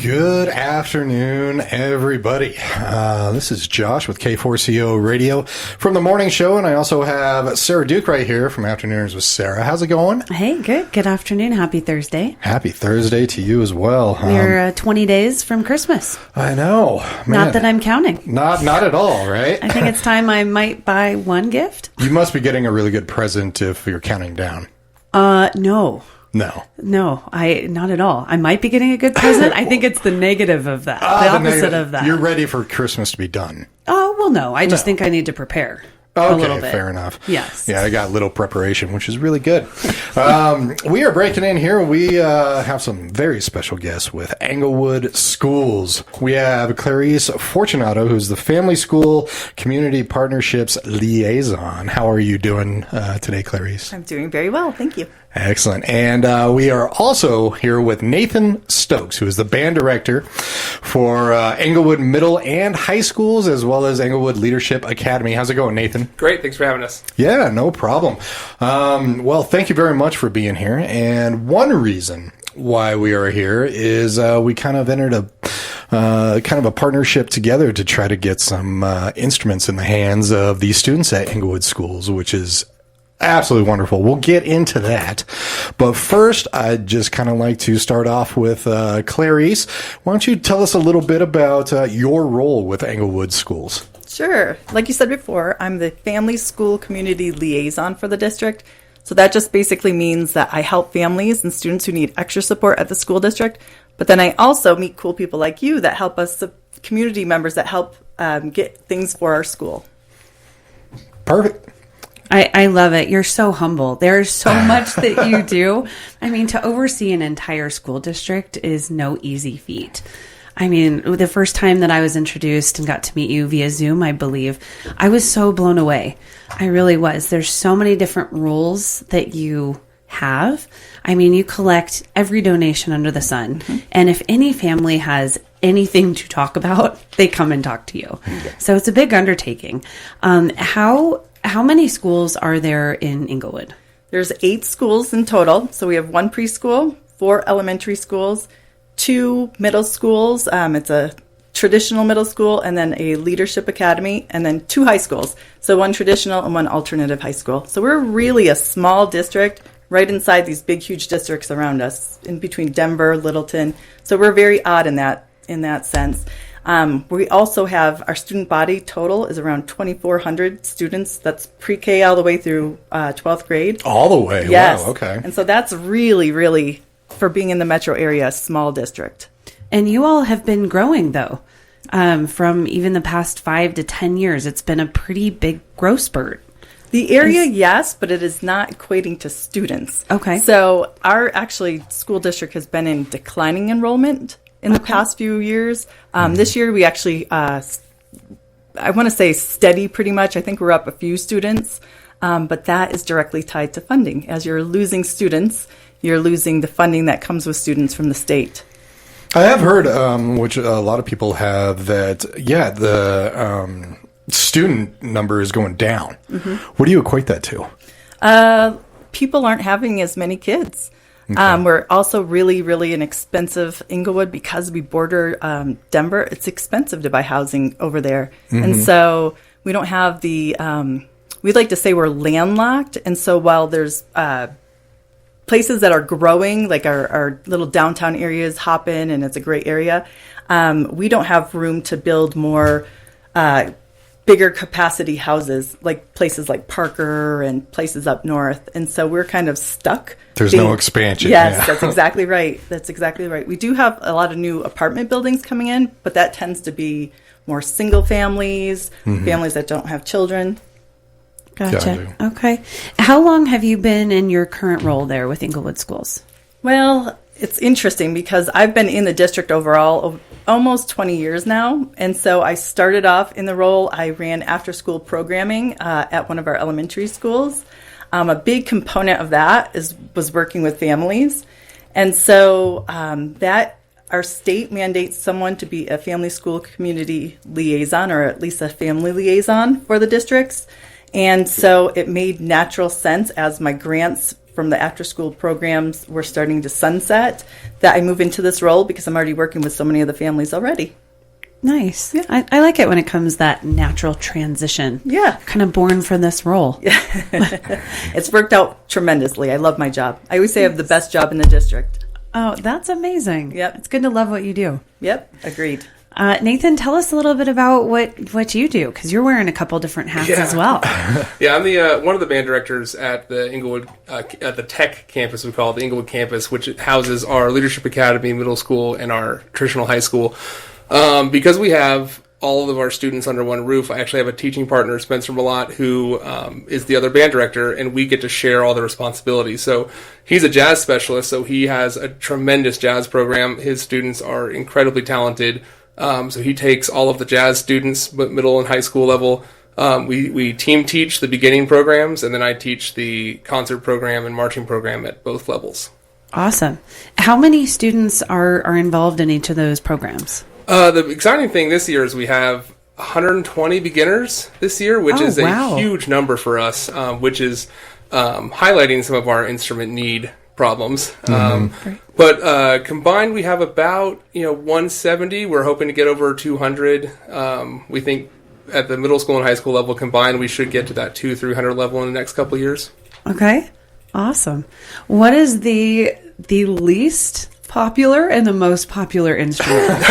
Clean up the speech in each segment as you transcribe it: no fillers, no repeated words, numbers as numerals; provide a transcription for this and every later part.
Good afternoon, everybody. This is Josh with K4CO Radio from the morning show, and I also have Sarah Duke right here from Afternoons with Sarah. How's it going? Hey, good. Good afternoon. Happy Thursday. Happy Thursday to you as well. We're 20 days from Christmas. I know. Man. Not that I'm counting. Not at all, right? I think it's time I might buy one gift. You must be getting a really good present if you're counting down. No. No, not at all. I might be getting a good present. I think it's the negative of that, the opposite of that. You're ready for Christmas to be done. Oh, well, no. I just think I need to prepare a little bit. Fair enough. Yes. Yeah, I got little preparation, which is really good. We are breaking in here. We have some very special guests with Englewood Schools. We have Clarice Fortunato, who's the Family School Community Partnerships Liaison. How are you doing today, Clarice? I'm doing very well. Thank you. Excellent. And we are also here with Nathan Stokes, who is the band director for Englewood Middle and High Schools, as well as Englewood Leadership Academy. How's it going, Nathan? Great. Thanks for having us. Yeah, no problem. Well, thank you very much for being here. And one reason why we are here is we kind of entered a partnership together to try to get some instruments in the hands of these students at Englewood Schools, which is absolutely wonderful. We'll get into that. But first, I'd just kind of like to start off with Clarice. Why don't you tell us a little bit about your role with Englewood Schools? Sure. Like you said before, I'm the Family School Community Liaison for the district. So that just basically means that I help families and students who need extra support at the school district. But then I also meet cool people like you that help us, the community members that help get things for our school. Perfect. I love it. You're so humble. There's so much that you do. I mean, to oversee an entire school district is no easy feat. I mean, the first time that I was introduced and got to meet you via Zoom, I believe, I was so blown away. I really was. There's so many different roles that you have. I mean, you collect every donation under the sun. Mm-hmm. And if any family has anything to talk about, they come and talk to you. Mm-hmm. So it's a big undertaking. How many schools are there in Englewood? There's 8 schools in total. So we have 1 preschool, 4 elementary schools, 2 middle schools. It's a traditional middle school, and then a leadership academy, and then 2 high schools. So 1 traditional and 1 alternative high school. So we're really a small district right inside these big, huge districts around us, in between Denver, Littleton. So we're very odd in that sense. We also have our student body total is around 2,400 students. That's pre-K all the way through 12th grade. All the way? Yes. Wow, okay. And so that's really, really, for being in the metro area, a small district. And you all have been growing, though, from even the past 5 to 10 years. It's been a pretty big growth spurt. The area, yes, but it is not equating to students. Okay. So our school district has been in declining enrollment in the past few years. This year we actually, I want to say steady pretty much. I think we're up a few students, but that is directly tied to funding. As you're losing students, you're losing the funding that comes with students from the state. I have heard, which a lot of people have, that, the student number is going down. Mm-hmm. What do you equate that to? People aren't having as many kids. Okay. We're also really, really an expensive Englewood because we border Denver. It's expensive to buy housing over there. Mm-hmm. And so we don't have the, we'd like to say we're landlocked. And so while there's places that are growing, like our little downtown areas, Hoppin, and it's a great area, we don't have room to build more bigger capacity houses, like places like Parker and places up north. And so we're kind of stuck. There's no expansion. Yes, yeah. That's exactly right. That's exactly right. We do have a lot of new apartment buildings coming in, but that tends to be more single families, families that don't have children. Gotcha. Okay. How long have you been in your current role there with Englewood Schools? Well, it's interesting because I've been in the district overall almost 20 years now. And so I started off in the role, I ran after school programming at one of our elementary schools. A big component of that was working with families. And so that our state mandates someone to be a family school community liaison, or at least a family liaison for the districts. And so it made natural sense as my grants from the after-school programs were starting to sunset, that I move into this role because I'm already working with so many of the families already. Nice. Yeah. I like it when it comes that natural transition. Yeah. Kind of born for this role. Yeah. It's worked out tremendously. I love my job. I always say I have the best job in the district. Oh, that's amazing. Yep. It's good to love what you do. Yep. Agreed. Nathan, tell us a little bit about what you do, because you're wearing a couple different hats as well. Yeah, I'm the one of the band directors at the Englewood, at the tech campus, we call it the Englewood campus, which houses our Leadership Academy middle school and our traditional high school. Because we have all of our students under one roof, I actually have a teaching partner, Spencer Malott, who is the other band director, and we get to share all the responsibilities. So he's a jazz specialist, so he has a tremendous jazz program. His students are incredibly talented. So he takes all of the jazz students, middle and high school level. We team teach the beginning programs, and then I teach the concert program and marching program at both levels. Awesome. How many students are involved in each of those programs? The exciting thing this year is we have 120 beginners this year, which is a huge number for us, which is highlighting some of our instrument need problems. But combined, we have about 170. We're hoping to get over 200. We think at the middle school and high school level combined, we should get to that 200-300 level in the next couple of years. Okay, awesome. What is the least popular and the most popular instrument?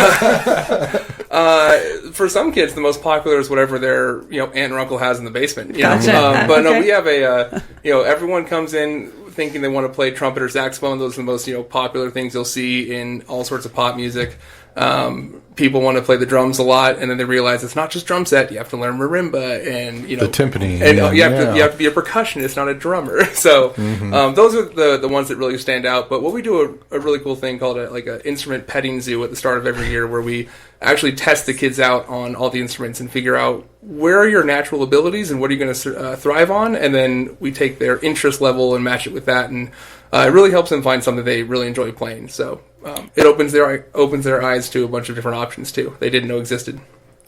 For some kids, the most popular is whatever their aunt or uncle has in the basement. Gotcha. But no, Okay. we have a everyone comes in thinking they want to play trumpet or saxophone. Those are the most popular things you'll see in all sorts of pop music. People want to play the drums a lot, and then they realize it's not just drum set. You have to learn marimba and the timpani, and you have to be a percussionist, not a drummer. So those are the ones that really stand out. But what we do a really cool thing called an instrument petting zoo at the start of every year, where we actually test the kids out on all the instruments and figure out where are your natural abilities and what are you going to thrive on, and then we take their interest level and match it with that, and it really helps them find something they really enjoy playing. So it opens their eyes to a bunch of different options too they didn't know existed.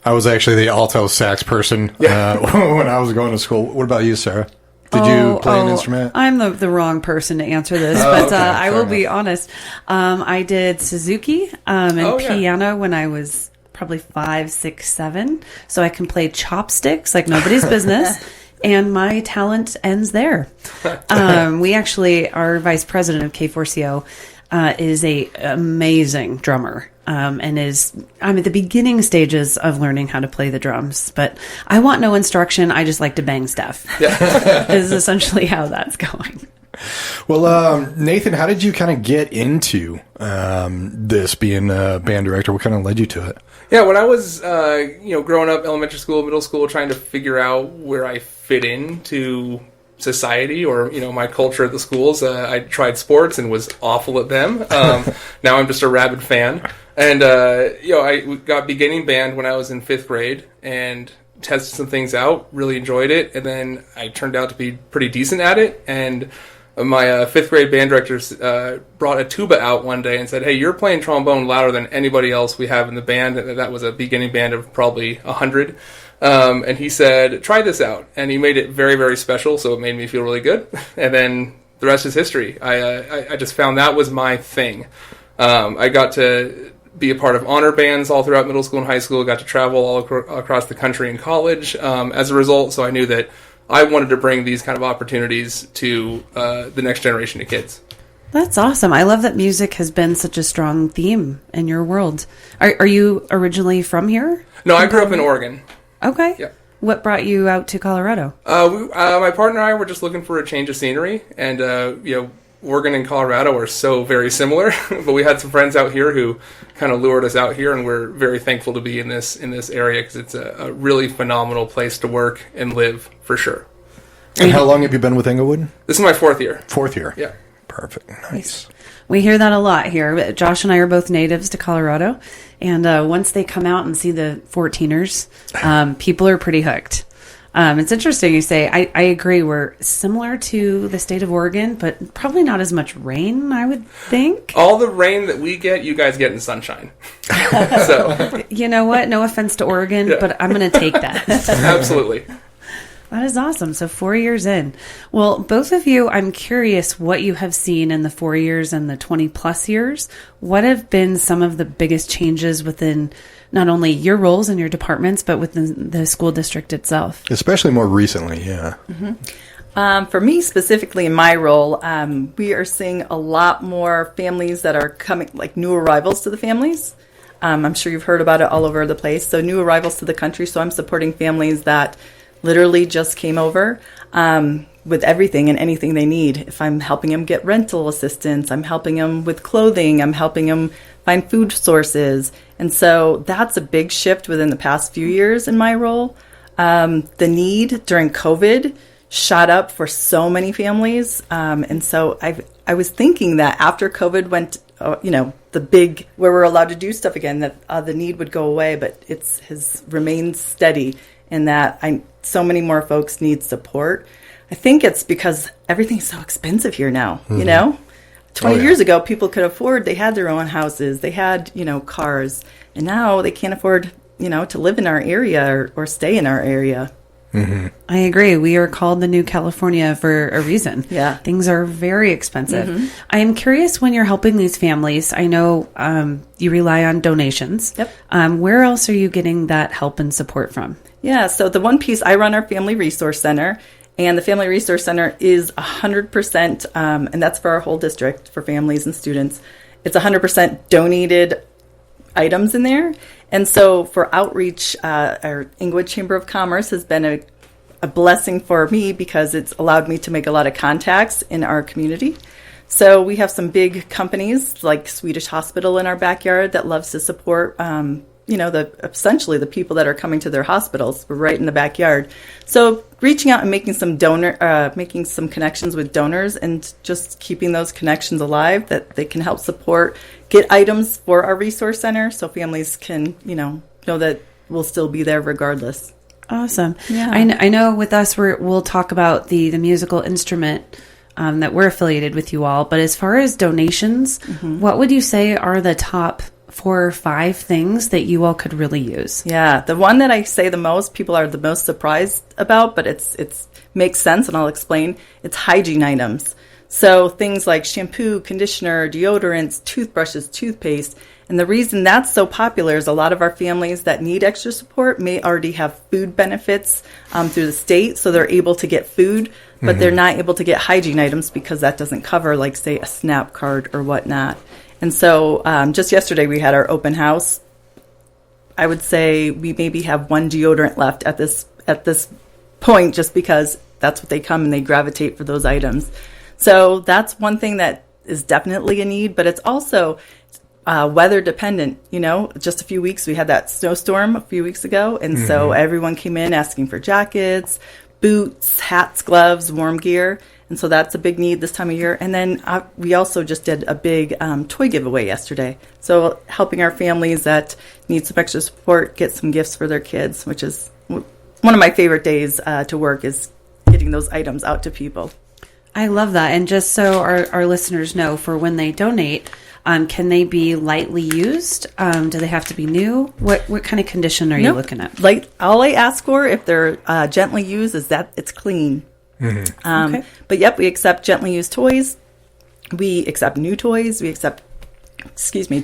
I was actually the alto sax person when I was going to school. What about you, Sarah? Did you play an instrument? I'm the wrong person to answer this, but I will be honest. I did Suzuki and piano when I was probably 5, 6, 7. So I can play chopsticks like nobody's business. And my talent ends there. We actually, our vice president of K4CO is a amazing drummer. I'm at the beginning stages of learning how to play the drums, but I want no instruction. I just like to bang stuff. Is essentially how that's going. Well, Nathan, how did you kind of get into this, being a band director? What kind of led you to it? Yeah, when I was growing up, elementary school, middle school, trying to figure out where I fit into society or my culture at the schools, I tried sports and was awful at them. Now I'm just a rabid fan. And, I got beginning band when I was in 5th grade and tested some things out, really enjoyed it. And then I turned out to be pretty decent at it. And my 5th grade band director brought a tuba out one day and said, "Hey, you're playing trombone louder than anybody else we have in the band." And that was a beginning band of probably 100. And he said, "Try this out." And he made it very, very special. So it made me feel really good. And then the rest is history. I just found that was my thing. I got to be a part of honor bands all throughout middle school and high school, got to travel all across the country in college as a result, so I knew that I wanted to bring these kind of opportunities to the next generation of kids. That's awesome. I love that music has been such a strong theme in your world. Are you originally from here? No, I grew up in Oregon. Okay. Yeah. What brought you out to Colorado? My partner and I were just looking for a change of scenery, and Oregon and Colorado are so very similar, but we had some friends out here who kind of lured us out here, and we're very thankful to be in this area because it's a really phenomenal place to work and live for sure. And how long have you been with Englewood? This is my 4th year. 4th year. Yeah. Perfect. Nice. We hear that a lot here. Josh and I are both natives to Colorado, and once they come out and see the 14ers, people are pretty hooked. It's interesting you say. I agree. We're similar to the state of Oregon, but probably not as much rain, I would think. All the rain that we get, you guys get in sunshine. So you know what? No offense to Oregon, but I'm going to take that. Absolutely. That is awesome. So 4 years in. Well, both of you, I'm curious what you have seen in the 4 years and the 20 plus years. What have been some of the biggest changes within not only your roles and your departments, but within the school district itself? Especially more recently, yeah. For me specifically in my role, we are seeing a lot more families that are coming, like new arrivals to the families. I'm sure you've heard about it all over the place. So new arrivals to the country. So I'm supporting families that literally just came over with everything and anything they need. If I'm helping them get rental assistance, I'm helping them with clothing, I'm helping them find food sources. And so that's a big shift within the past few years in my role. The need during COVID shot up for so many families. And so I was thinking that after COVID went, the big, where we're allowed to do stuff again, that the need would go away, but has remained steady in that so many more folks need support. I think it's because everything's so expensive here now, 20 years ago, people could afford, they had their own houses, they had, cars, and now they can't afford, to live in our area or stay in our area. Mm-hmm. I agree. We are called the New California for a reason. Yeah. Things are very expensive. I am curious, when you're helping these families, I know you rely on donations. Yep. Where else are you getting that help and support from? Yeah, so the one piece, I run our Family Resource Center, and the Family Resource Center is 100%, and that's for our whole district, for families and students. It's 100% donated items in there. And so for outreach, our Englewood Chamber of Commerce has been a blessing for me because it's allowed me to make a lot of contacts in our community. So we have some big companies like Swedish Hospital in our backyard that loves to support essentially the people that are coming to their hospitals. We're right in the backyard. So reaching out and making some connections with donors and just keeping those connections alive that they can help support, get items for our resource center so families can, know that we'll still be there regardless. Awesome. Yeah. I know with us, we'll talk about the musical instrument that we're affiliated with you all. But as far as donations, what would you say are the top 4 or 5 things that you all could really use? Yeah, the one that I say the most, people are the most surprised about, but it's makes sense, and I'll explain. It's hygiene items. So things like shampoo, conditioner, deodorants, toothbrushes, toothpaste. And the reason that's so popular is a lot of our families that need extra support may already have food benefits through the state, so they're able to get food, but they're not able to get hygiene items because that doesn't cover, like, say, a SNAP card or whatnot. And so just yesterday we had our open house. I would say we maybe have 1 deodorant left at this point, just because that's what they come and they gravitate for those items. So that's one thing that is definitely a need, but it's also weather dependent. Just a few weeks, we had that snowstorm a few weeks ago, and so everyone came in asking for jackets, boots, hats, gloves, warm gear. And so that's a big need this time of year. And then we also just did a big toy giveaway yesterday. So helping our families that need some extra support get some gifts for their kids, which is one of my favorite days to work, is getting those items out to people. I love that. And just so our listeners know, for when they donate, can they be lightly used? Do they have to be new? What kind of condition are you looking at? Like, all I ask for, if they're gently used, is that it's clean. Okay. But yep, we accept gently used toys. We accept new toys. We accept,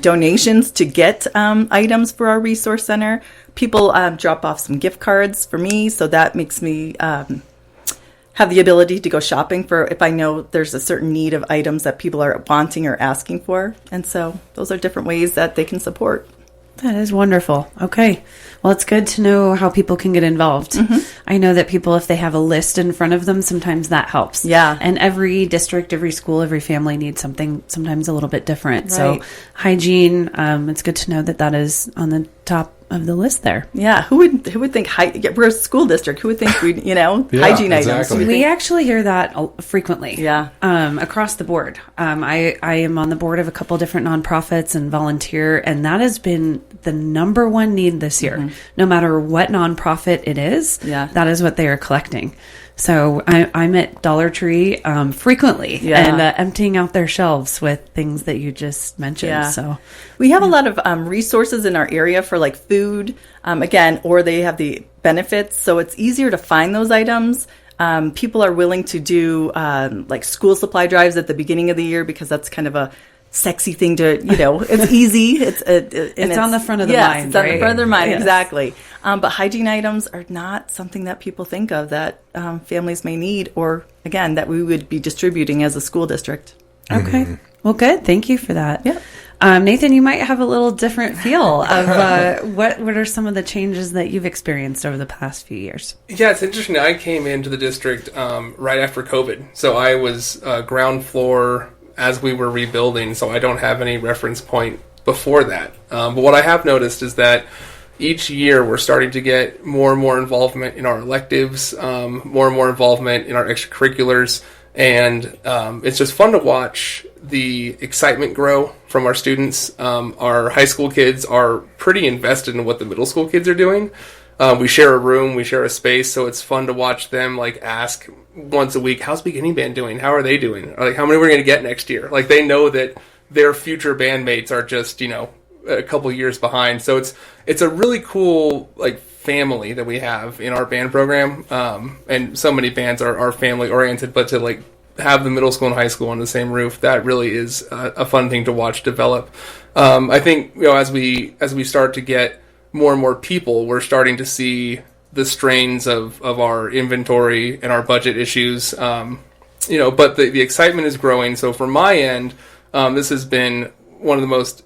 donations to get items for our resource center. People drop off some gift cards for me, so that makes me have the ability to go shopping for if I know there's a certain need of items that people are wanting or asking for. And so those are different ways that they can support. That is wonderful. Okay. Well, it's good to know how people can get involved. I know that people, if they have a list in front of them, sometimes that helps. Yeah. And every district, every school, every family needs something sometimes a little bit different. Right. So hygiene, it's good to know that is on the top of the list there. Yeah. Who would think we're a school district? Who would think we'd, hygiene items? We actually hear that frequently. Yeah. Across the board. I am on the board of a couple different nonprofits and volunteer, and that has been the number one need this year. No matter what nonprofit it is, that is what they are collecting. So I'm at Dollar Tree frequently and emptying out their shelves with things that you just mentioned. Yeah. So we have a lot of resources in our area for like food, again, or they have the benefits. So it's easier to find those items. People are willing to do like school supply drives at the beginning of the year because that's kind of a sexy thing to, it's easy. It's on the front of the mind. It's on the front of their mind, Yes. exactly. But hygiene items are not something that people think of that families may need, or again, that we would be distributing as a school district. Okay. Well, good. Thank you for that. Yeah. Nathan, you might have a little different feel of what are some of the changes that you've experienced over the past few years? Yeah, it's interesting. I came into the district right after COVID. So I was ground floor as we were rebuilding, so I don't have any reference point before that. But what I have noticed is that each year we're starting to get more and more involvement in our electives, more and more involvement in our extracurriculars, and it's just fun to watch the excitement grow from our students. Our high school kids are pretty invested in what the middle school kids are doing. We share a room, we share a space, so it's fun to watch them like ask once a week, how's beginning band doing? How are they doing? Or, like, how many we're going to get next year? Like, they know that their future bandmates are just, a couple years behind. So it's a really cool like family that we have in our band program. And so many bands are family oriented, but to like have the middle school and high school on the same roof, that really is a fun thing to watch develop. I think, as we start to get more and more people, we're starting to see the strains of our inventory and our budget issues. But the excitement is growing. So from my end, this has been one of the most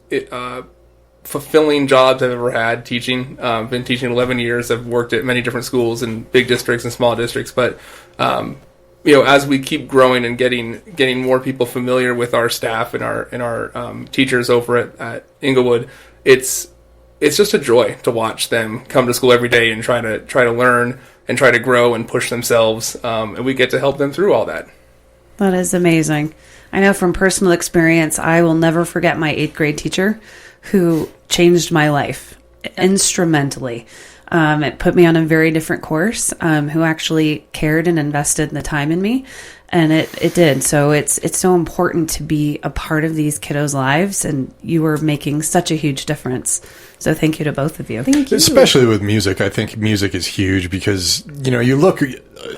fulfilling jobs I've ever had teaching. I've been teaching 11 years. I've worked at many different schools in big districts and small districts. But, as we keep growing and getting more people familiar with our staff and our teachers over at Englewood, it's just a joy to watch them come to school every day and try to learn and try to grow and push themselves. And we get to help them through all that. That is amazing. I know from personal experience, I will never forget my 8th grade teacher who changed my life instrumentally. It put me on a very different course, who actually cared and invested the time in me. And it did. So it's so important to be a part of these kiddos' lives, and you are making such a huge difference. So thank you to both of you. Thank you. Especially with music. I think music is huge because,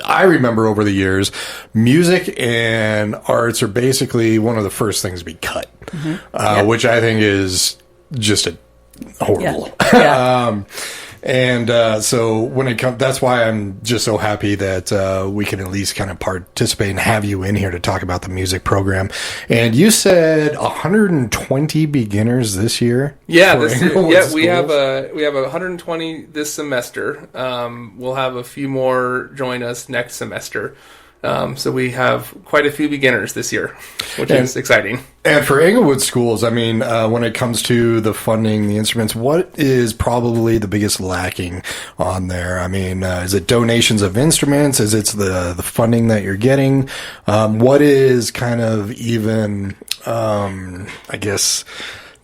I remember over the years, music and arts are basically one of the first things to be cut, which I think is just horrible. Yeah. So when it comes, that's why I'm just so happy that we can at least kind of participate and have you in here to talk about the music program. And you said 120 beginners this year. Yeah, we have 120 this semester. We'll have a few more join us next semester. So we have quite a few beginners this year, which is exciting. And for Englewood Schools, when it comes to the funding, the instruments, what is probably the biggest lacking on there? Is it donations of instruments? Is it the funding that you're getting? What is kind of even, I guess,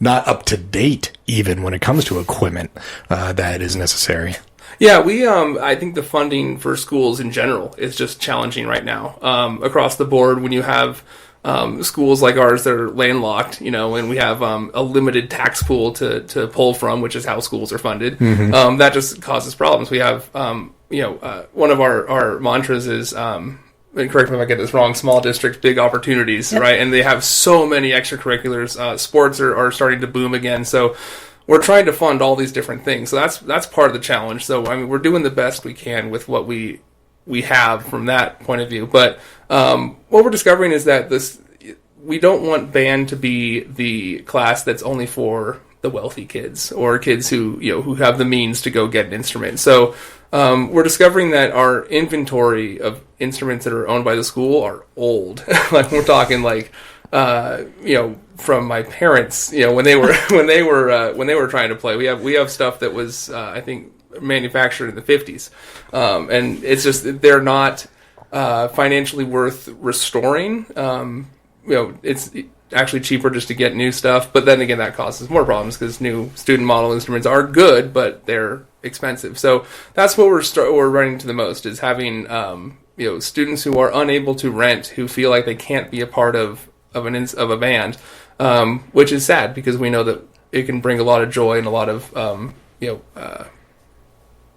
not up to date even when it comes to equipment that is necessary? Yeah, I think the funding for schools in general is just challenging right now. Across the board, when you have schools like ours that are landlocked, and we have a limited tax pool to pull from, which is how schools are funded, that just causes problems. We have, one of our mantras is, and correct me if I get this wrong, small districts, big opportunities, right? And they have so many extracurriculars. Sports are starting to boom again, so we're trying to fund all these different things. So that's part of the challenge. So we're doing the best we can with what we have from that point of view. But what we're discovering is that we don't want band to be the class that's only for the wealthy kids or kids who have the means to go get an instrument. So we're discovering that our inventory of instruments that are owned by the school are old. Like we're talking from my parents, when they were trying to play. We have stuff that was I think manufactured in the 50s, and it's just they're not financially worth restoring. actually cheaper just to get new stuff. But then again, that causes more problems because new student model instruments are good, but they're expensive. So that's what we're running into the most, is having students who are unable to rent, who feel like they can't be a part of a band, which is sad because we know that it can bring a lot of joy and a lot of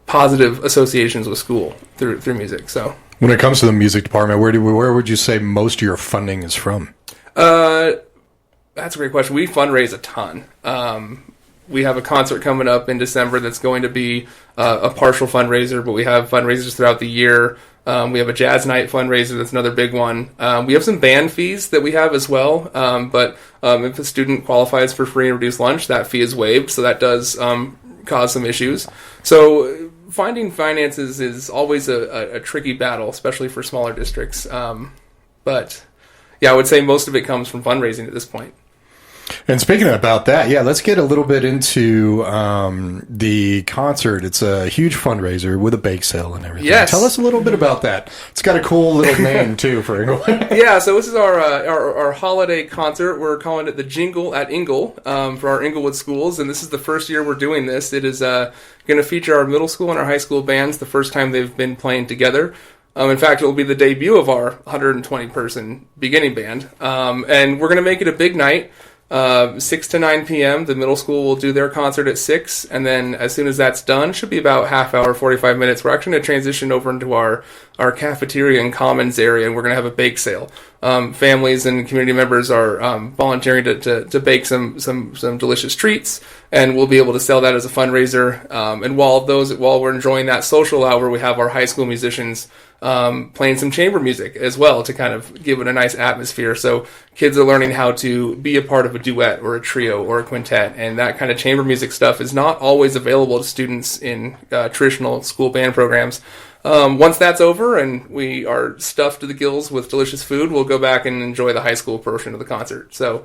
positive associations with school through music. So when it comes to the music department, where would you say most of your funding is from? That's a great question. We fundraise a ton. We have a concert coming up in December that's going to be a partial fundraiser, but we have fundraisers throughout the year. We have a jazz night fundraiser that's another big one. We have some band fees that we have as well, but if a student qualifies for free and reduced lunch, that fee is waived, so that does cause some issues. So finding finances is always a tricky battle, especially for smaller districts. But yeah, I would say most of it comes from fundraising at this point. And speaking about that, let's get a little bit into the concert. It's a huge fundraiser with a bake sale and everything. Yes. Tell us a little bit about that. It's got a cool little name, too, for Englewood. Yeah, so this is our holiday concert. We're calling it the Jingle at Ingle for our Englewood Schools, and this is the first year we're doing this. It is going to feature our middle school and our high school bands, the first time they've been playing together. In fact, it will be the debut of our 120-person beginning band, and we're going to make it a big night. 6 to 9 p.m. The middle school will do their concert at 6, and then as soon as that's done, should be about half hour, 45 minutes. We're actually going to transition over into our cafeteria and commons area, and we're going to have a bake sale. Families and community members are volunteering to bake some delicious treats, and we'll be able to sell that as a fundraiser. And while we're enjoying that social hour, we have our high school musicians playing some chamber music as well to kind of give it a nice atmosphere. So kids are learning how to be a part of a duet or a trio or a quintet, and that kind of chamber music stuff is not always available to students in traditional school band programs. Once that's over and we are stuffed to the gills with delicious food, we'll go back and enjoy the high school portion of the concert. So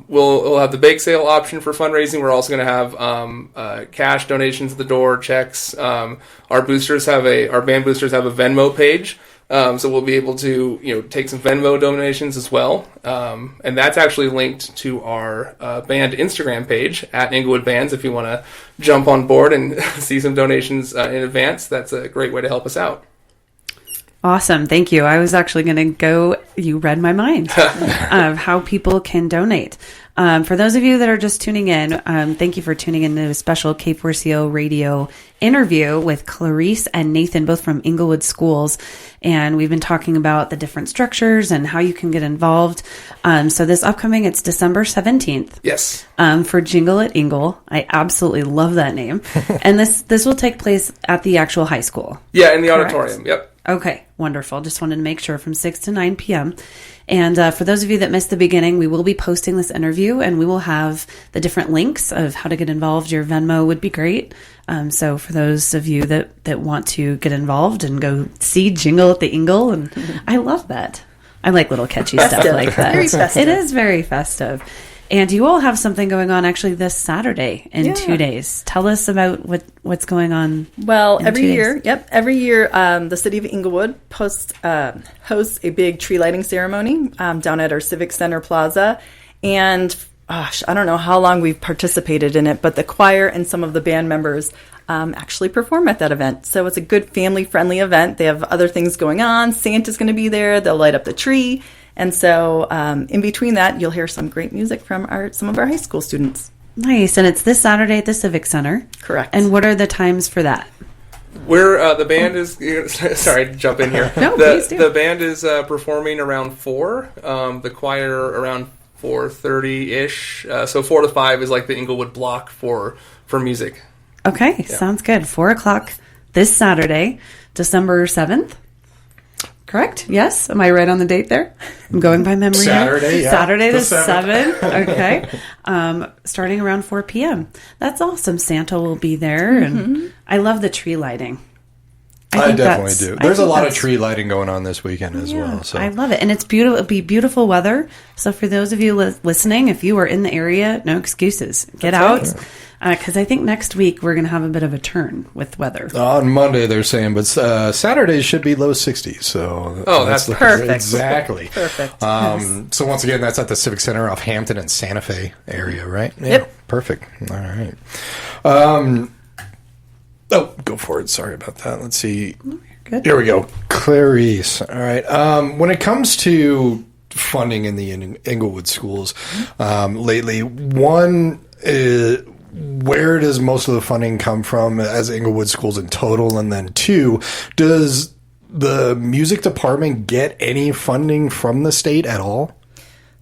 we'll have the bake sale option for fundraising. We're also going to have cash donations at the door, checks. Our band boosters have a Venmo page. So we'll be able to take some Venmo donations as well, and that's actually linked to our band Instagram page at Englewood Bands. If you want to jump on board and see some donations in advance, that's a great way to help us out. Awesome. Thank you. I was actually going to go, you read my mind, of how people can donate. For those of you that are just tuning in, thank you for tuning in to a special K4CO radio interview with Clarice and Nathan, both from Englewood Schools. And we've been talking about the different structures and how you can get involved. So this upcoming, it's December 17th. Yes. For Jingle at Ingle. I absolutely love that name. And this will take place at the actual high school. Yeah, in the Correct? auditorium. Yep. Okay, wonderful. Just wanted to make sure from 6 to 9 p.m. And for those of you that missed the beginning, we will be posting this interview and we will have the different links of how to get involved. Your Venmo would be great. So for those of you that want to get involved and go see Jingle at the Ingle, and I love that. I like little catchy stuff like that. Very festive. It is very festive. And you all have something going on actually this Saturday in 2 days. Tell us about what's going on. Well, in every 2 year, days. every year, the city of Englewood hosts a big tree lighting ceremony down at our Civic Center Plaza. And gosh, I don't know how long we've participated in it, but the choir and some of the band members actually perform at that event. So it's a good family-friendly event. They have other things going on. Santa's going to be there. They'll light up the tree. And so in between that, you'll hear some great music from some of our high school students. Nice. And it's this Saturday at the Civic Center. Correct. And what are the times for that? The band is sorry to jump in here. No, please do. The band is performing around 4. The choir around 4:30-ish. So 4 to 5 is like the Englewood block for music. Okay, sounds good. 4 o'clock this Saturday, December 7th. Correct? Yes? Am I right on the date there? I'm going by memory. Saturday, here. yeah. Saturday the The 7th. Okay. Starting around 4 p.m. That's awesome. Santa will be there. And I love the tree lighting. I definitely do. There's a lot of that's- tree lighting going on this weekend as well. So I love it. And it's beautiful. It'll be beautiful weather. So for those of you listening, if you are in the area, no excuses. Get out. Because I think next week we're going to have a bit of a turn with weather. on Monday they're saying, but Saturday should be low 60s. So that's perfect. Exactly. Perfect. So once again, that's at the Civic Center off Hampton and Santa Fe area, right? Yeah, Yep. perfect. All right. Go for it. Sorry about that. Let's see. Good. Here we go. Clarice. All right. When it comes to funding in the Englewood schools lately, where does most of the funding come from as Englewood schools in total? And then two, does the music department get any funding from the state at all?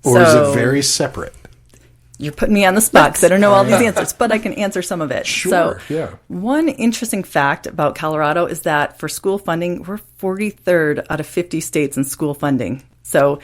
Or is it very separate? You're putting me on the spot because I don't know all these answers, but I can answer some of it. Sure, yeah. One interesting fact about Colorado is that for school funding, we're 43rd out of 50 states in school funding. So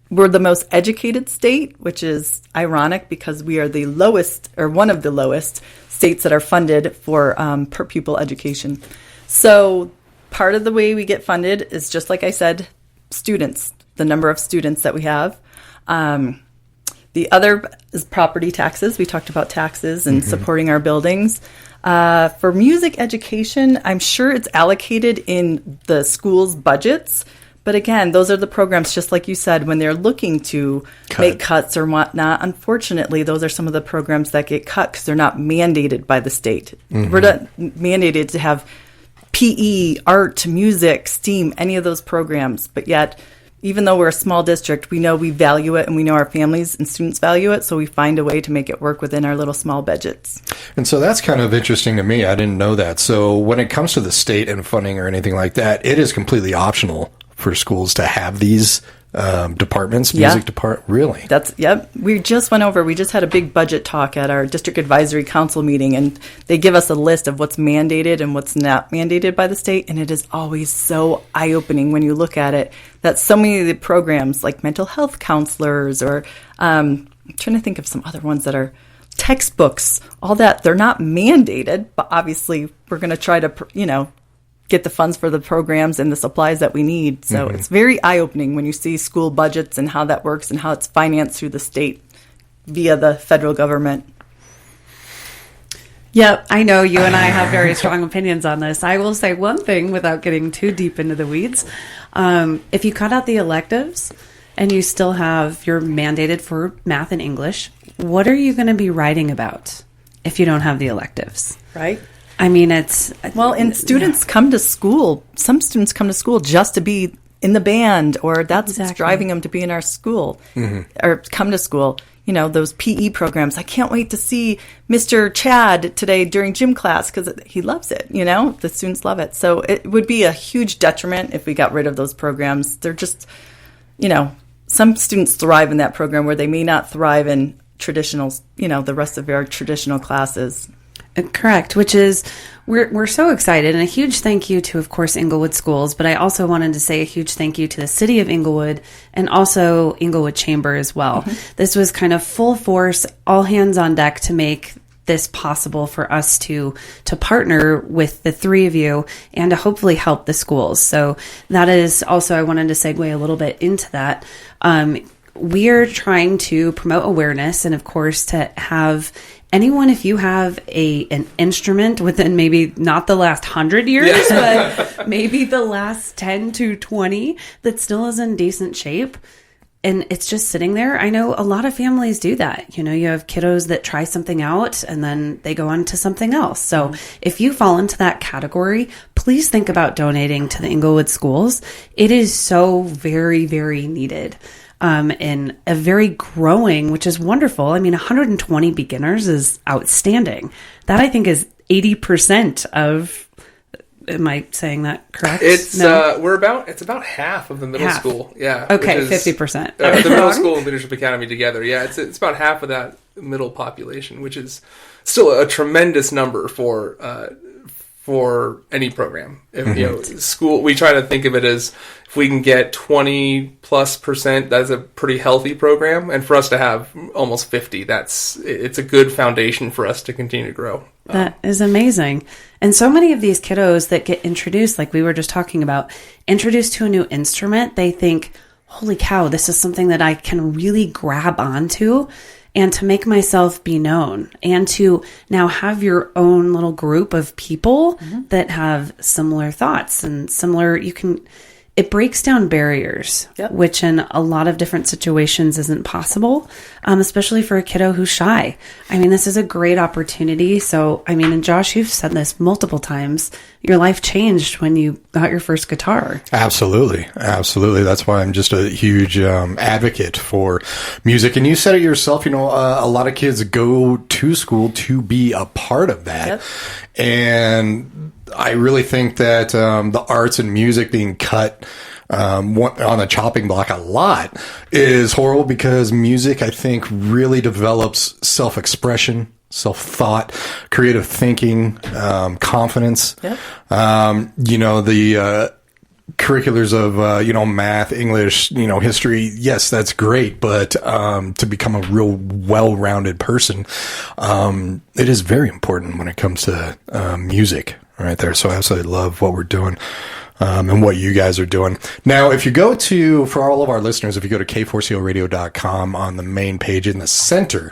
we're the most educated state, which is ironic because we are the lowest, or one of the lowest states that are funded for per pupil education. So part of the way we get funded is just like I said, students, the number of students that we have. The other is property taxes. We talked about taxes and supporting our buildings. For music education, I'm sure it's allocated in the school's budgets. But again, those are the programs, just like you said, when they're looking to make cuts or whatnot. Unfortunately, those are some of the programs that get cut because they're not mandated by the state. We're not mandated to have PE, art, music, STEAM, any of those programs. But yet, even though we're a small district, we know we value it and we know our families and students value it. So we find a way to make it work within our little small budgets. And so that's kind of interesting to me. I didn't know that. So when it comes to the state and funding or anything like that, it is completely optional for schools to have these departments, music department. Really? We just had a big budget talk at our district advisory council meeting, and they give us a list of what's mandated and what's not mandated by the state. And it is always so eye-opening when you look at it that so many of the programs like mental health counselors or I'm trying to think of some other ones that are textbooks, all that, they're not mandated, but obviously we're going to try to, get the funds for the programs and the supplies that we need. So it's very eye-opening when you see school budgets and how that works and how it's financed through the state via the federal government. Yep, I know you and I have very strong opinions on this. I will say one thing without getting too deep into the weeds. If you cut out the electives and you still have your mandated for math and English, what are you going to be writing about if you don't have the electives? Right. I mean, it's... Well, and students come to school. Some students come to school just to be in the band, or that's what's driving them to be in our school or come to school. Those PE programs. I can't wait to see Mr. Chad today during gym class because he loves it. The students love it. So it would be a huge detriment if we got rid of those programs. They're just, some students thrive in that program where they may not thrive in traditional, the rest of our traditional classes. Correct, which is we're so excited, and a huge thank you to, of course, Englewood Schools, but I also wanted to say a huge thank you to the City of Englewood and also Englewood Chamber as well. This was kind of full force, all hands on deck to make this possible for us to partner with the three of you and to hopefully help the schools. So that is also, I wanted to segue a little bit into that. We are trying to promote awareness and, of course, to have anyone, if you have an instrument within maybe not the last 100 years, but maybe the last 10 to 20 that still is in decent shape, and it's just sitting there. I know a lot of families do that. You have kiddos that try something out and then they go on to something else. So if you fall into that category, please think about donating to the Englewood Schools. It is so very, very needed. And a very growing, which is wonderful. I mean, 120 beginners is outstanding. That I think is 80% of. Am I saying that correct? It's about half of the middle school. Yeah. Okay, 50%. The middle school and leadership academy together. Yeah, it's about half of that middle population, which is still a tremendous number for for any program. School, we try to think of it as if we can get 20+%, that's a pretty healthy program. And for us to have almost 50, it's a good foundation for us to continue to grow. That is amazing. And so many of these kiddos that get introduced, like we were just talking about, introduced to a new instrument, they think, holy cow, this is something that I can really grab onto and to make myself be known and to now have your own little group of people that have similar thoughts and it breaks down barriers, which in a lot of different situations isn't possible, especially for a kiddo who's shy. I mean, this is a great opportunity. So, I mean, and Josh, you've said this multiple times, your life changed when you got your first guitar. Absolutely. Absolutely. That's why I'm just a huge advocate for music. And you said it yourself, a lot of kids go to school to be a part of that. Yep. And I really think that the arts and music being cut on the chopping block a lot is horrible, because music, I think, really develops self-expression, self-thought, creative thinking, confidence. Yep. The curriculars of, math, English, history. Yes, that's great. But to become a real well-rounded person, it is very important when it comes to music right there. So I absolutely love what we're doing. And what you guys are doing. Now, if you go to, for all of our listeners, if you go to k4coradio.com, on the main page in the center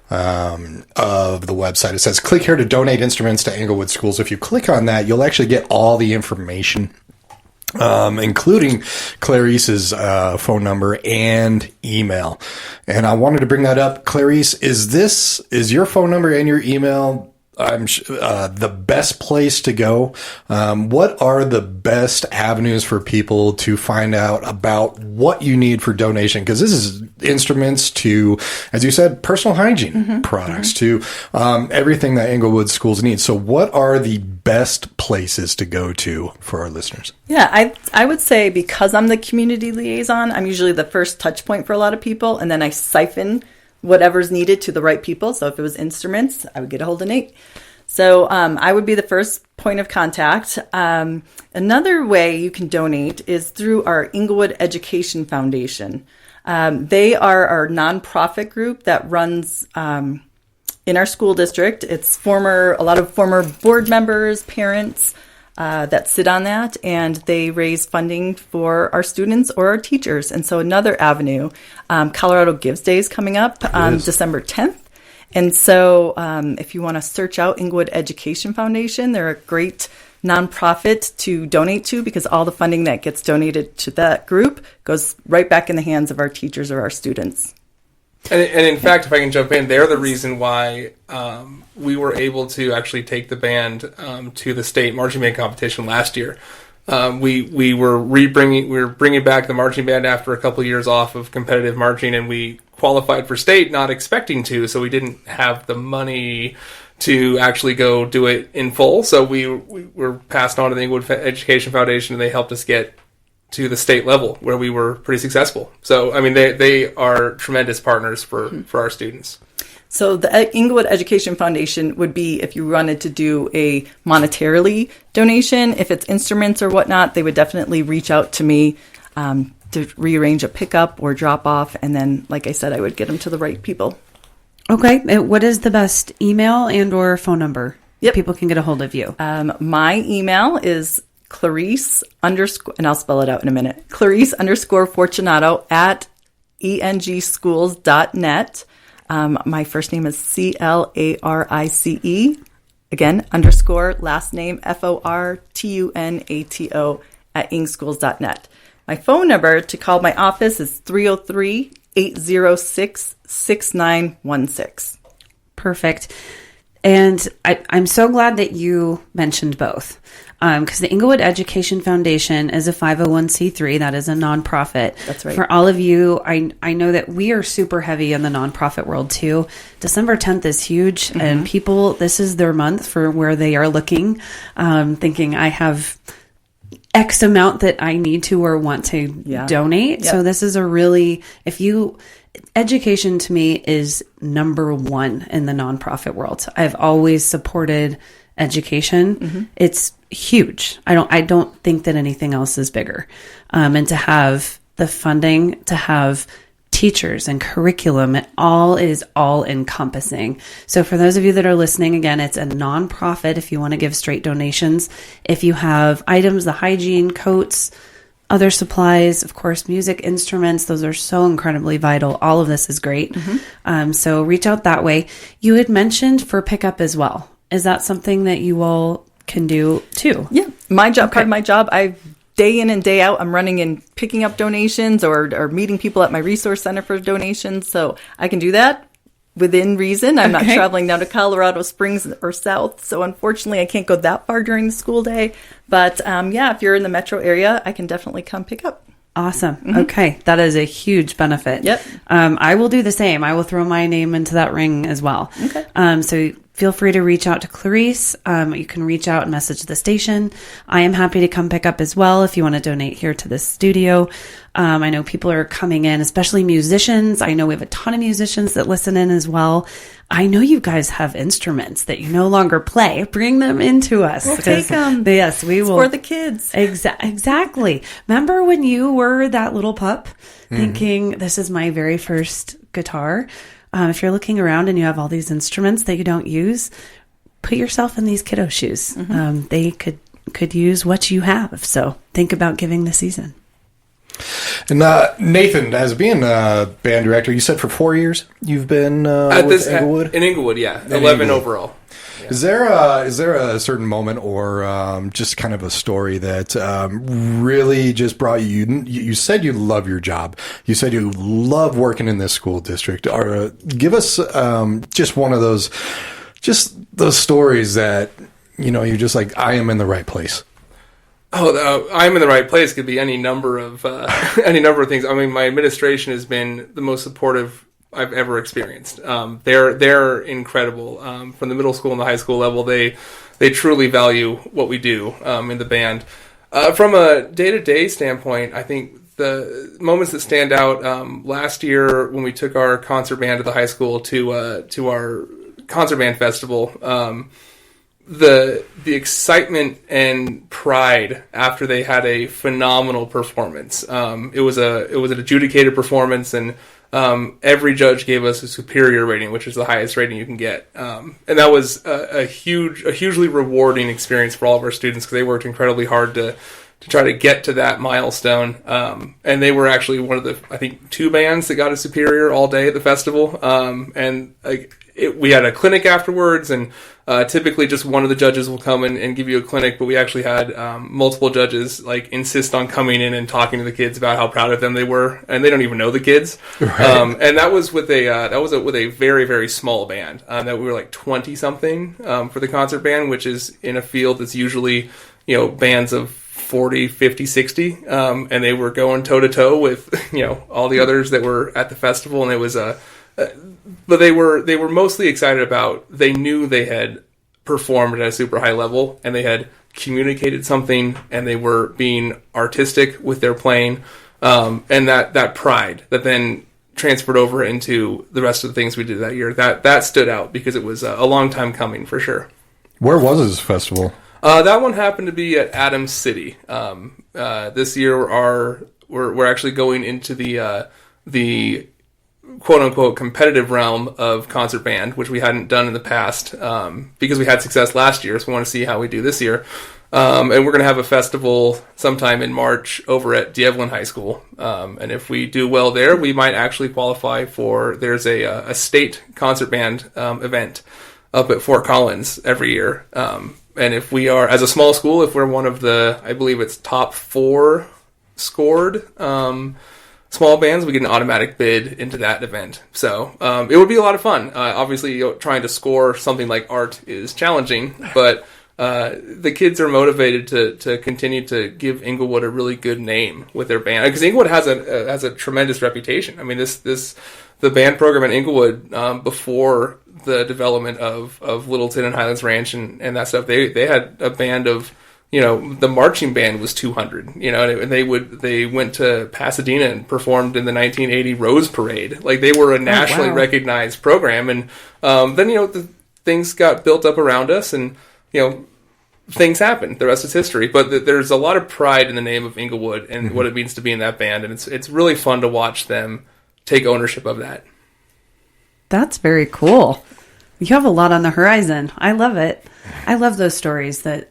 of the website, it says, click here to donate instruments to Englewood Schools. If you click on that, you'll actually get all the information, including Clarice's phone number and email. And I wanted to bring that up. Clarice, is your phone number and your email the best place to go? What are the best avenues for people to find out about what you need for donation? Because this is instruments to, as you said, personal hygiene products, to everything that Englewood Schools need. So what are the best places to go to for our listeners? Yeah, I would say, because I'm the community liaison, I'm usually the first touch point for a lot of people, and then I siphon whatever's needed to the right people. So if it was instruments, I would get a hold of Nate. So I would be the first point of contact. Another way you can donate is through our Englewood Education Foundation. They are our nonprofit group that runs in our school district. It's a lot of former board members, parents that sit on that, and they raise funding for our students or our teachers. And so another avenue, Colorado Gives Day is coming up on December 10th. And so if you want to search out Englewood Education Foundation, they're a great nonprofit to donate to, because all the funding that gets donated to that group goes right back in the hands of our teachers or our students. And in fact, if I can jump in, they're the reason why we were able to actually take the band to the state marching band competition last year. We were bringing back the marching band after a couple of years off of competitive marching, and we qualified for state, not expecting to, so we didn't have the money to actually go do it in full. So we were passed on to the Englewood Education Foundation, and they helped us get to the state level, where we were pretty successful. So, I mean, they are tremendous partners for our students. So the Englewood Education Foundation would be if you wanted to do a monetarily donation. If it's instruments or whatnot, they would definitely reach out to me to rearrange a pickup or drop off. And then, like I said, I would get them to the right people. Okay. What is the best email and or phone number that people can get a hold of you? My email is Clarice and I'll spell it out in a minute, Clarice_Fortunato at engschools.net. My first name is CLARICE, again, _ last name FORTUNATO at engschools.net. My phone number to call my office is 303-806-6916. Perfect. And I'm so glad that you mentioned both, because the Englewood Education Foundation is a 501c3. That is a nonprofit. That's right. For all of you, I know that we are super heavy in the nonprofit world too. December 10th is huge, and people, this is their month for where they are looking, thinking I have X amount that I need to or want to donate. Yep. So this is a really, education to me is number one in the nonprofit world. I've always supported education, it's huge. I don't think that anything else is bigger. And to have the funding, to have teachers and curriculum, it is all encompassing. So for those of you that are listening, again, it's a nonprofit if you want to give straight donations. If you have items, the hygiene, coats, other supplies, of course, music, instruments, those are so incredibly vital. All of this is great. So reach out that way. You had mentioned for pickup as well. Is that something that you all can do too? Yeah. My job, part of my job, day in and day out, I'm running and picking up donations or meeting people at my resource center for donations. So I can do that within reason. I'm not traveling down to Colorado Springs or south. So unfortunately, I can't go that far during the school day. But if you're in the metro area, I can definitely come pick up. Awesome. Okay. That is a huge benefit. Yep. I will do the same. I will throw my name into that ring as well. Okay. So feel free to reach out to Clarice. You can reach out and message the station. I am happy to come pick up as well if you want to donate here to the studio. I know people are coming in, especially musicians. I know we have a ton of musicians that listen in as well. I know you guys have instruments that you no longer play. Bring them into us. We'll take them. Yes, we will. For the kids. Exactly. Remember when you were that little pup thinking, this is my very first guitar? If you're looking around and you have all these instruments that you don't use, put yourself in these kiddo shoes. They could use what you have. So think about giving the season. And Nathan, as being a band director, you said for 4 years you've been with Englewood? In Englewood, yeah. 11 overall. Yeah. Is there a certain moment or just kind of a story that really just brought you? You said you love your job. You said you love working in this school district. Or give us just one of those stories that you're just like, I am in the right place. I'm in the right place could be any number of things. I mean, my administration has been the most supportive I've ever experienced. They're incredible. From the middle school and the high school level, they truly value what we do in the band. From a day-to-day standpoint, I think the moments that stand out, last year when we took our concert band to the high school to our concert band festival, the excitement and pride after they had a phenomenal performance. It was an adjudicated performance, and every judge gave us a superior rating, which is the highest rating you can get. And that was a hugely rewarding experience for all of our students because they worked incredibly hard to try to get to that milestone. And they were actually one of the, I think, 2 bands that got a superior all day at the festival. And we had a clinic afterwards, and typically just one of the judges will come and give you a clinic, but we actually had multiple judges insist on coming in and talking to the kids about how proud of them they were, and they don't even know the kids. Right. And that was with a very, very small band. That we were 20 something for the concert band, which is in a field that's usually bands of 40, 50, 60, and they were going toe to toe with all the others that were at the festival, and it was but they were mostly excited about, they knew they had performed at a super high level, and they had communicated something, and they were being artistic with their playing, and that pride that then transferred over into the rest of the things we did that year. That stood out because it was a long time coming for sure. Where was this festival? That one happened to be at Adams City. This year, we're actually going into the quote-unquote competitive realm of concert band, which we hadn't done in the past because we had success last year, so we want to see how we do this year. And we're going to have a festival sometime in March over at D'Evelyn High School. And if we do well there, we might actually qualify for, there's a state concert band event up at Fort Collins every year. And if we are, as a small school, if we're one of the, I believe it's top 4 scored small bands, we get an automatic bid into that event. So it would be a lot of fun. Obviously, trying to score something like art is challenging, but the kids are motivated to continue to give Englewood a really good name with their band, because Englewood has a tremendous reputation. I mean, the band program at Englewood before the development of Littleton and Highlands Ranch and that stuff, they had a band of, the marching band was 200, and they went to Pasadena and performed in the 1980 Rose Parade. They were a nationally recognized program. And then, the things got built up around us, and things happen. The rest is history. But there's a lot of pride in the name of Englewood and what it means to be in that band, and it's really fun to watch them take ownership of that. That's very cool. You have a lot on the horizon. I love it. I love those stories that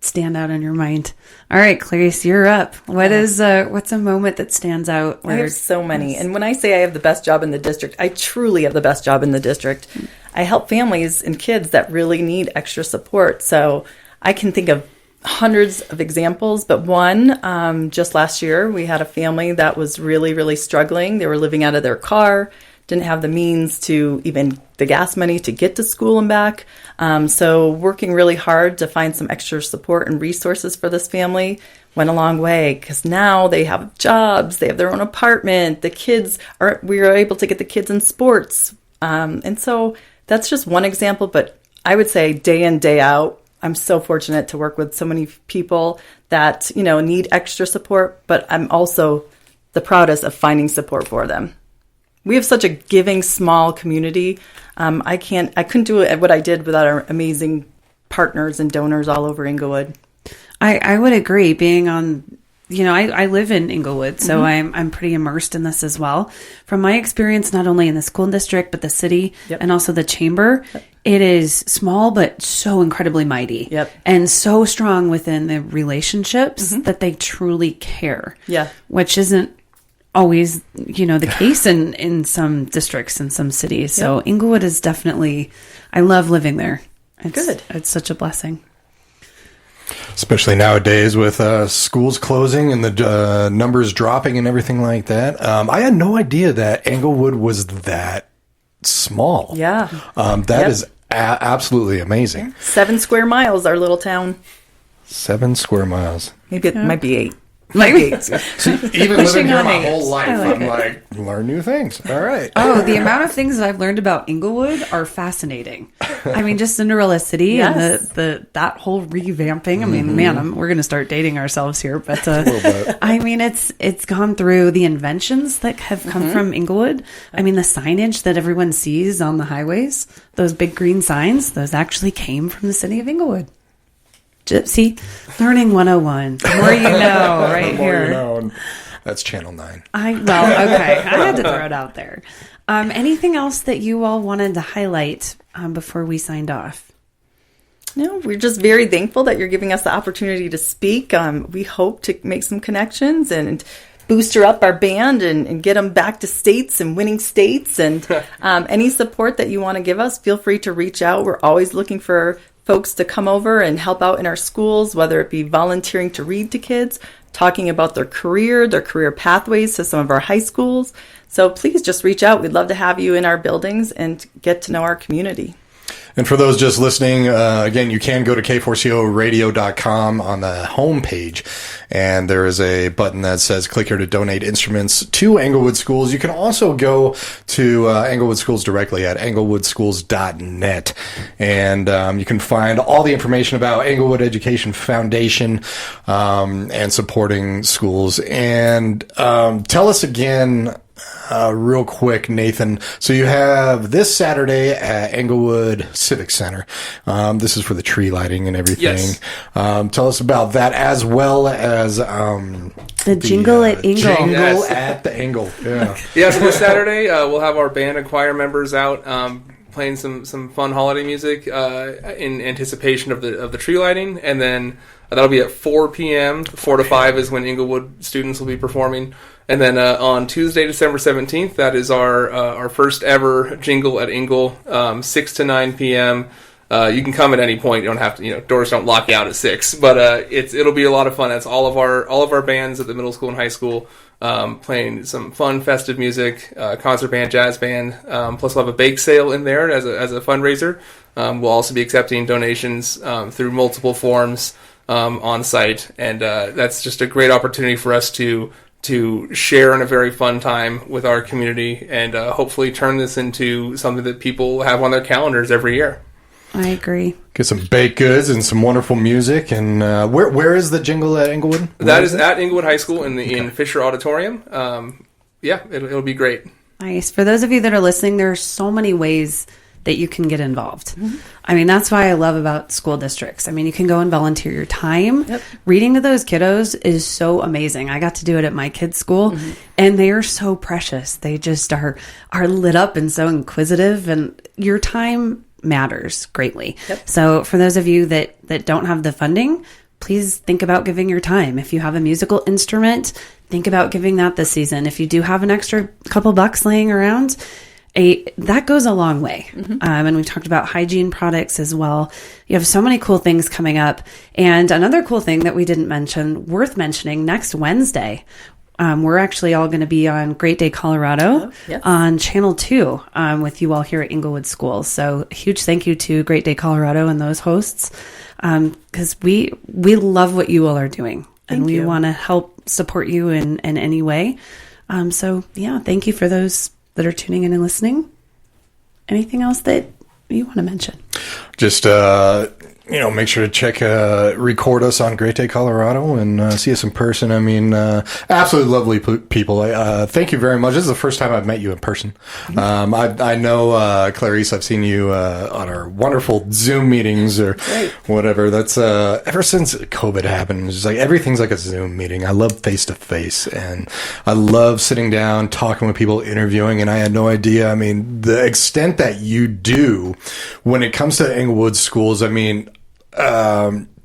stand out in your mind. All right, Clarice, you're up. What's a moment that stands out? I have so many. And when I say I have the best job in the district, I truly have the best job in the district. I help families and kids that really need extra support. So I can think of hundreds of examples, but one, just last year, we had a family that was really, really struggling. They were living out of their car, didn't have the means to even the gas money to get to school and back. So working really hard to find some extra support and resources for this family went a long way, because now they have jobs, they have their own apartment, we were able to get the kids in sports. And so that's just one example, but I would say day in, day out, I'm so fortunate to work with so many people that, need extra support, but I'm also the proudest of finding support for them. We have such a giving, small community. I couldn't do what I did without our amazing partners and donors all over Englewood. I would agree. Being on, I live in Englewood, so I'm pretty immersed in this as well. From my experience, not only in the school district, but the city and also the chamber, it is small, but so incredibly mighty and so strong within the relationships that they truly care. Yeah. Which isn't always, the case in some districts and some cities. So Englewood is definitely, I love living there. Good. It's such a blessing. Especially nowadays with schools closing and the numbers dropping and everything like that. I had no idea that Englewood was that small. Yeah. That is absolutely amazing. 7 square miles, our little town. 7 square miles. Maybe it might be 8. See, even living here my whole life, I'm like, learn new things. All right. Oh, the amount of things that I've learned about Englewood are fascinating. I mean, just Cinderella City and that whole revamping. I mean, man, we're going to start dating ourselves here, but I mean, it's gone through the inventions that have come from Englewood. I mean, the signage that everyone sees on the highways, those big green signs, those actually came from the city of Englewood. See, Learning 101. The more you know, right here. You know. That's Channel 9. Okay. I had to throw it out there. Anything else that you all wanted to highlight before we signed off? No, we're just very thankful that you're giving us the opportunity to speak. We hope to make some connections and booster up our band and get them back to states and winning states. And any support that you want to give us, feel free to reach out. We're always looking for folks to come over and help out in our schools, whether it be volunteering to read to kids, talking about their career pathways to some of our high schools. So please just reach out. We'd love to have you in our buildings and get to know our community. And for those just listening, again, you can go to k4coradio.com on the homepage, and there is a button that says click here to donate instruments to Englewood Schools. You can also go to Englewood Schools directly at englewoodschools.net, and you can find all the information about Englewood Education Foundation and supporting schools. And tell us again, real quick, Nathan. So you have this Saturday at Englewood Civic Center. This is for the tree lighting and everything. Yes. Tell us about that, as well as the Jingle at Engle. Jingle at the Engle. Yeah. Yeah. So this Saturday, we'll have our band and choir members out playing some fun holiday music in anticipation of the tree lighting, and then that'll be at 4 p.m. 4 to 5 is when Englewood students will be performing. And then on Tuesday, December 17th, that is our first ever Jingle at Engle, 6 to 9 p.m. You can come at any point. You don't have to, doors don't lock you out at 6. But it'll be a lot of fun. That's all of our bands at the middle school and high school playing some fun, festive music, concert band, jazz band. Plus, we'll have a bake sale in there as a fundraiser. We'll also be accepting donations through multiple forms on site, and that's just a great opportunity for us to share in a very fun time with our community, and hopefully turn this into something that people have on their calendars every year. I agree. Get some baked goods and some wonderful music. And where is the Jingle at Englewood? That is at Englewood High School in Fisher Auditorium. It'll be great. Nice. For those of you that are listening, there are so many ways that you can get involved. I mean, that's why I love about school districts. I mean, you can go and volunteer your time. Reading to those kiddos is so amazing. I got to do it at my kids' school, and they are so precious. They just are lit up and so inquisitive, and your time matters greatly. So for those of you that don't have the funding, please think about giving your time. If you have a musical instrument, think about giving that this season. If you do have an extra couple bucks laying around, that goes a long way. And we talked about hygiene products as well. You have so many cool things coming up. And another cool thing that we didn't mention, worth mentioning, next Wednesday, we're actually all going to be on Great Day Colorado on Channel 2 with you all here at Englewood Schools. So huge thank you to Great Day Colorado and those hosts, because we love what you all are doing. And we want to help support you in any way. So yeah, thank you for those that are tuning in and listening. Anything else that you want to mention? Just, make sure to check, record us on Great Day Colorado and see us in person. I mean, absolutely lovely people. Thank you very much. This is the first time I've met you in person. I know, Clarice, I've seen you on our wonderful Zoom meetings or whatever. That's ever since COVID happened, it's like everything's like a Zoom meeting. I love face-to-face, and I love sitting down, talking with people, interviewing, and I had no idea. I mean, the extent that you do when it comes to Englewood Schools, I mean,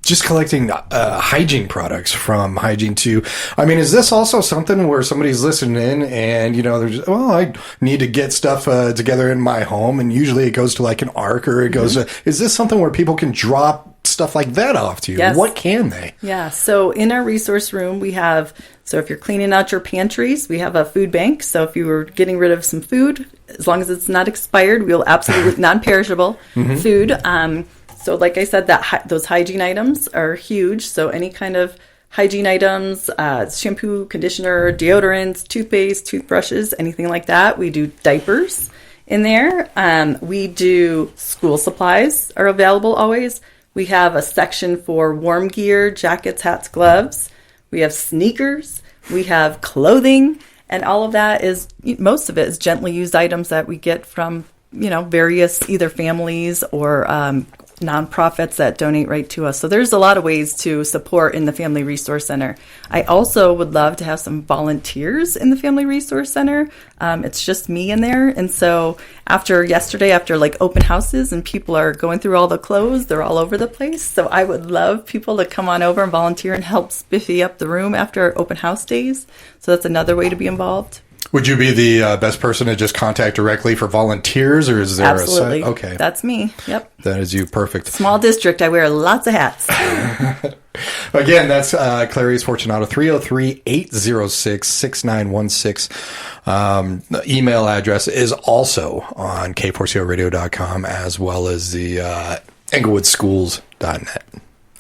just collecting hygiene products from Hygiene 2. I mean, is this also something where somebody's listening in and, they're just, I need to get stuff together in my home, and usually it goes to like an ARC or it goes to, is this something where people can drop stuff like that off to you? Yes. What can they? Yeah. So in our resource room, we have, so if you're cleaning out your pantries, we have a food bank. So if you were getting rid of some food, as long as it's not expired, we'll absolutely non-perishable food. So like I said, those hygiene items are huge. So any kind of hygiene items, shampoo, conditioner, deodorants, toothpaste, toothbrushes, anything like that. We do diapers in there. We do school supplies are available always. We have a section for warm gear, jackets, hats, gloves. We have sneakers. We have clothing. And all of that is, most of it is gently used items that we get from, various either families or nonprofits that donate right to us. So there's a lot of ways to support in the Family Resource Center. I also would love to have some volunteers in the Family Resource Center. It's just me in there. And so after like open houses and people are going through all the clothes, they're all over the place. So I would love people to come on over and volunteer and help spiffy up the room after open house days. So that's another way to be involved. Would you be the best person to just contact directly for volunteers, or is there Absolutely. a site? Okay. That's me. Yep. That is you. Perfect. Small district. I wear lots of hats. Again, that's Clarice Fortunato, 303-806-6916. The email address is also on k4coradio.com, as well as the englewoodsschools.net.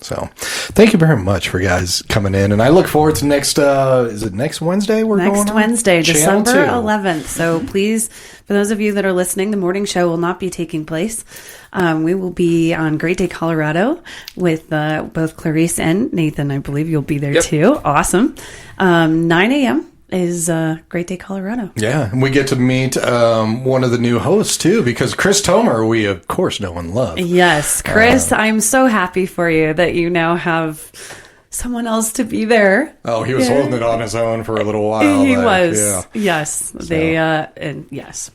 So thank you very much for guys coming in. And I look forward to next, is it next Wednesday Next Wednesday, Channel December 2. 11th. So please, for those of you that are listening, the morning show will not be taking place. We will be on Great Day Colorado with both Clarice and Nathan. I believe you'll be there too. Awesome. 9 a.m. is Great Day Colorado. Yeah, and we get to meet one of the new hosts too, because Chris Tomer, we of course know and love. Yes, Chris, I'm so happy for you that you now have someone else to be there. Oh, he was holding it on his own for a little while. He was. Yeah. Yes, and yes.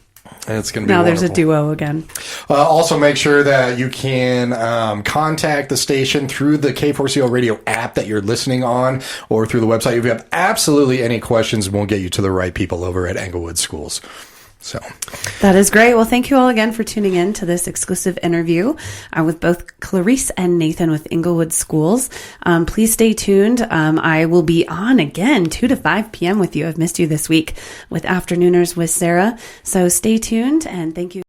It's going to be now wonderful. There's a duo again. Also, make sure that you can contact the station through the K4CO radio app that you're listening on, or through the website. If you have absolutely any questions, we'll get you to the right people over at Englewood Schools. So that is great. Well, thank you all again for tuning in to this exclusive interview with both Clarice and Nathan with Englewood Schools. Please stay tuned. I will be on again 2 to 5 p.m. with you. I've missed you this week with Afternooners with Sarah. So stay tuned, and thank you.